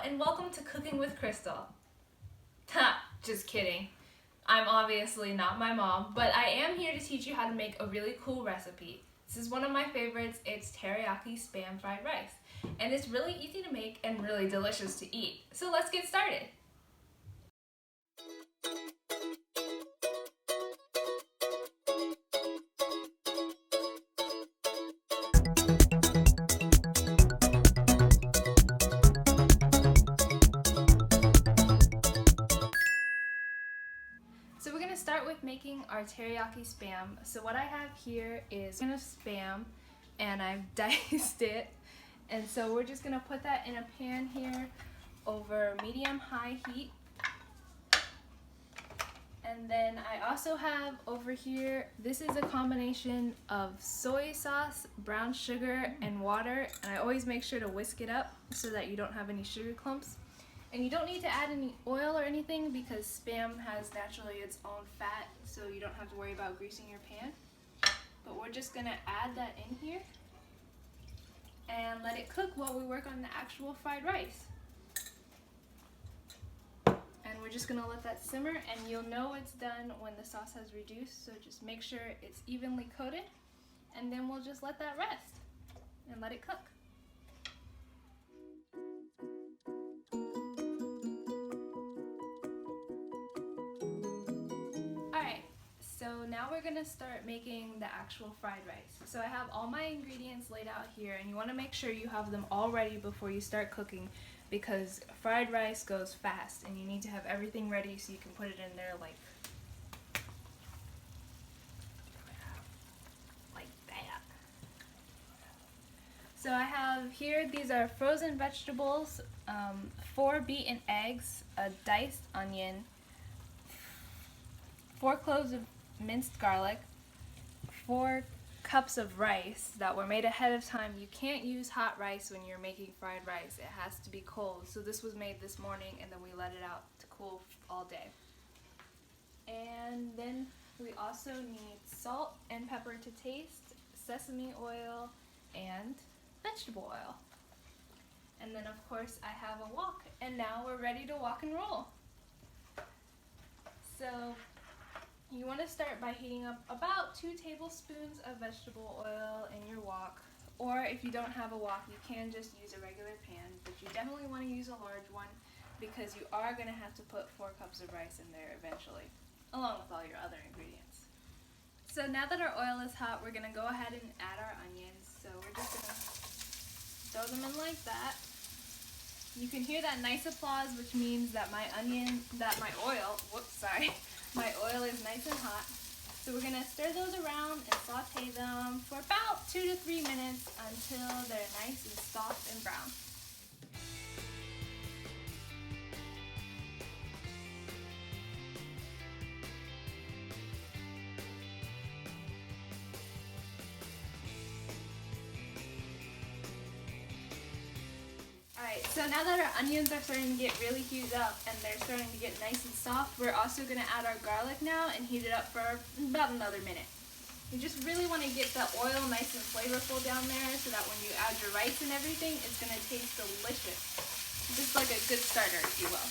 and welcome to Cooking with Crystal. Ha, just kidding. I'm obviously not my mom, but I am here to teach you how to make a really cool recipe. This is one of my favorites. It's teriyaki spam fried rice. And it's really easy to make and really delicious to eat. So let's get started. So we're going to start with making our teriyaki spam. So what I have here is spam, and I've diced it. And so we're just going to put that in a pan here over medium-high heat. And then I also have over here, this is a combination of soy sauce, brown sugar, and water. And I always make sure to whisk it up so that you don't have any sugar clumps. And you don't need to add any oil or anything because spam has naturally its own fat, so you don't have to worry about greasing your pan. But we're just going to add that in here and let it cook while we work on the actual fried rice. And we're just going to let that simmer, and you'll know it's done when the sauce has reduced, so just make sure it's evenly coated, and then we'll just let that rest and let it cook. So now we're going to start making the actual fried rice. So I have all my ingredients laid out here, and you want to make sure you have them all ready before you start cooking because fried rice goes fast and you need to have everything ready so you can put it in there like that. So I have here, these are frozen vegetables, 4 beaten eggs, a diced onion, 4 cloves of minced garlic, 4 cups of rice that were made ahead of time. You can't use hot rice when you're making fried rice. It has to be cold. So this was made this morning, and then we let it out to cool all day. And then we also need salt and pepper to taste, sesame oil, and vegetable oil. And then of course I have a wok, and now we're ready to walk and roll. So you want to start by heating up about 2 tablespoons of vegetable oil in your wok, or if you don't have a wok, you can just use a regular pan, but you definitely want to use a large one because you are going to have to put 4 cups of rice in there eventually, along with all your other ingredients. So now that our oil is hot, we're going to go ahead and add our onions. So we're just going to throw them in like that. You can hear that nice applause, which means that my oil is nice and hot. So we're going to stir those around and saute them for about 2 to 3 minutes until they're nice and soft and brown. Alright, so now that our onions are starting to get really hued up and they're starting to get nice and soft, we're also going to add our garlic now and heat it up for about another minute. You just really want to get the oil nice and flavorful down there so that when you add your rice and everything, it's going to taste delicious. Just like a good starter, if you will.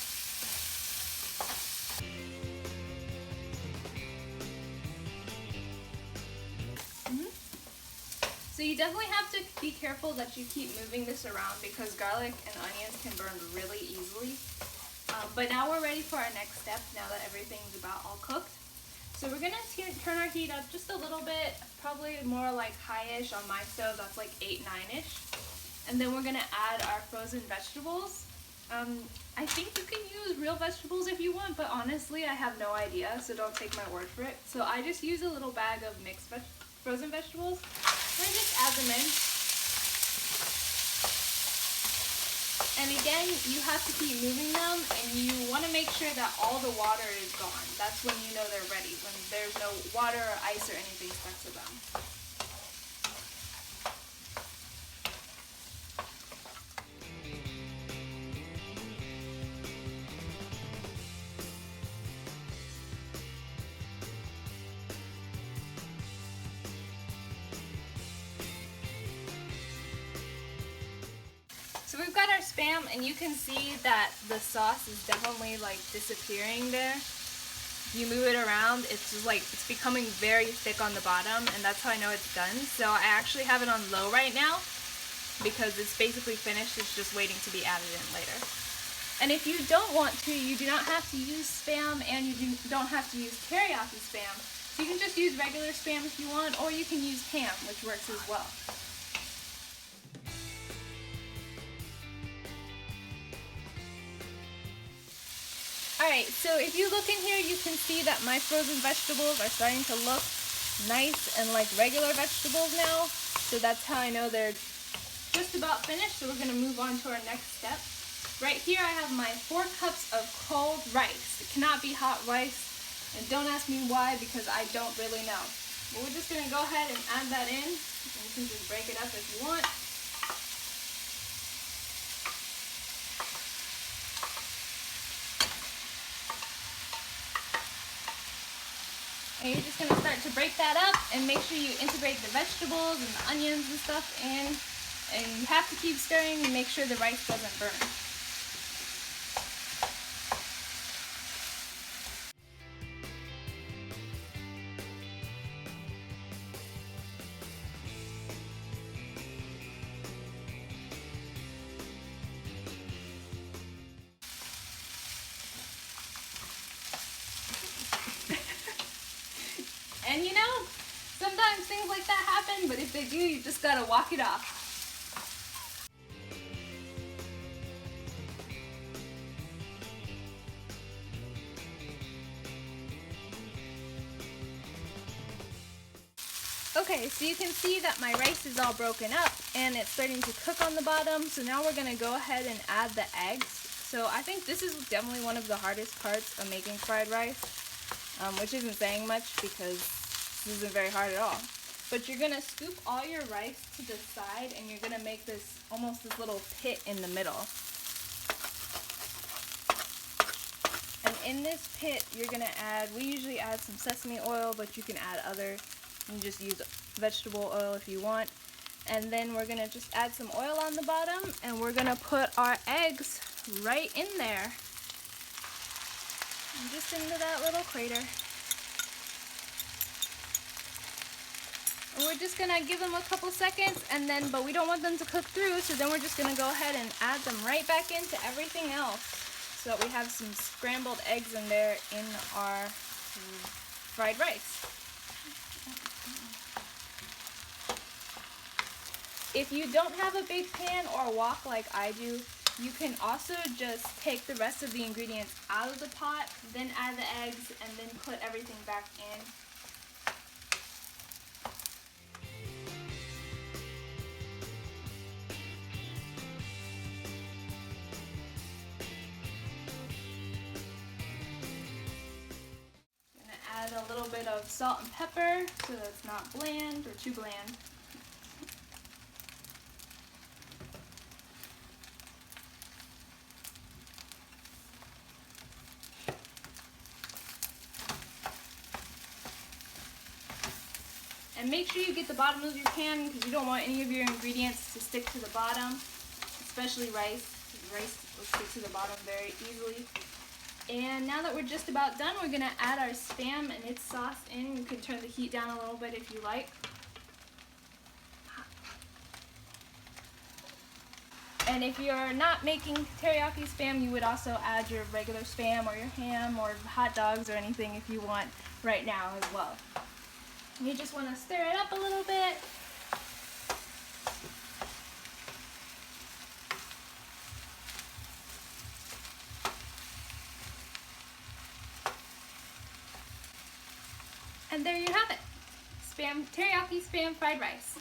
So you definitely have to be careful that you keep moving this around because garlic and onions can burn really easily. But now we're ready for our next step now that everything's about all cooked. So we're going to turn our heat up just a little bit, probably more like high-ish on my stove, that's like 8, 9-ish. And then we're going to add our frozen vegetables. I think you can use real vegetables if you want, but honestly I have no idea, so don't take my word for it. So I just use a little bag of mixed frozen vegetables. And just add them in. And again, you have to keep moving them, and you want to make sure that all the water is gone. That's when you know they're ready, when there's no water or ice or anything stuck to them. So we've got our Spam, and you can see that the sauce is definitely like disappearing there. If you move it around, it's just like it's becoming very thick on the bottom, and that's how I know it's done. So I actually have it on low right now because it's basically finished. It's just waiting to be added in later. And if you don't want to, you do not have to use Spam, and you don't have to use teriyaki Spam. So you can just use regular Spam if you want, or you can use ham, which works as well. Alright, so if you look in here, you can see that my frozen vegetables are starting to look nice and like regular vegetables now. So that's how I know they're just about finished. So we're going to move on to our next step. Right here I have my 4 cups of cold rice. It cannot be hot rice, and don't ask me why because I don't really know. But we're just going to go ahead and add that in. And you can just break it up if you want. And you're just going to start to break that up and make sure you integrate the vegetables and the onions and stuff in. And you have to keep stirring to make sure the rice doesn't burn. And you know, sometimes things like that happen, but if they do, you just gotta walk it off. Okay, so you can see that my rice is all broken up and it's starting to cook on the bottom. So now we're gonna go ahead and add the eggs. So I think this is definitely one of the hardest parts of making fried rice, which isn't saying much because this isn't very hard at all. But you're gonna scoop all your rice to the side and you're gonna make this almost this little pit in the middle. And in this pit, you're gonna add, we usually add some sesame oil, but you can add other, you can just use vegetable oil if you want. And then we're gonna just add some oil on the bottom and we're gonna put our eggs right in there. And just into that little crater. And we're just gonna give them a couple seconds and then, but we don't want them to cook through, so then we're just gonna go ahead and add them right back into everything else so that we have some scrambled eggs in there in our fried rice. If you don't have a big pan or a wok like I do, you can also just take the rest of the ingredients out of the pot, then add the eggs, and then put everything back in. I'm gonna add a little bit of salt and pepper so that it's not bland or too bland. And make sure you get the bottom of your pan because you don't want any of your ingredients to stick to the bottom, especially rice. Rice will stick to the bottom very easily. And now that we're just about done, we're gonna add our Spam and its sauce in. You can turn the heat down a little bit if you like. And if you're not making teriyaki Spam, you would also add your regular Spam or your ham or hot dogs or anything if you want right now as well. You just want to stir it up a little bit. And there you have it. Teriyaki Spam fried rice.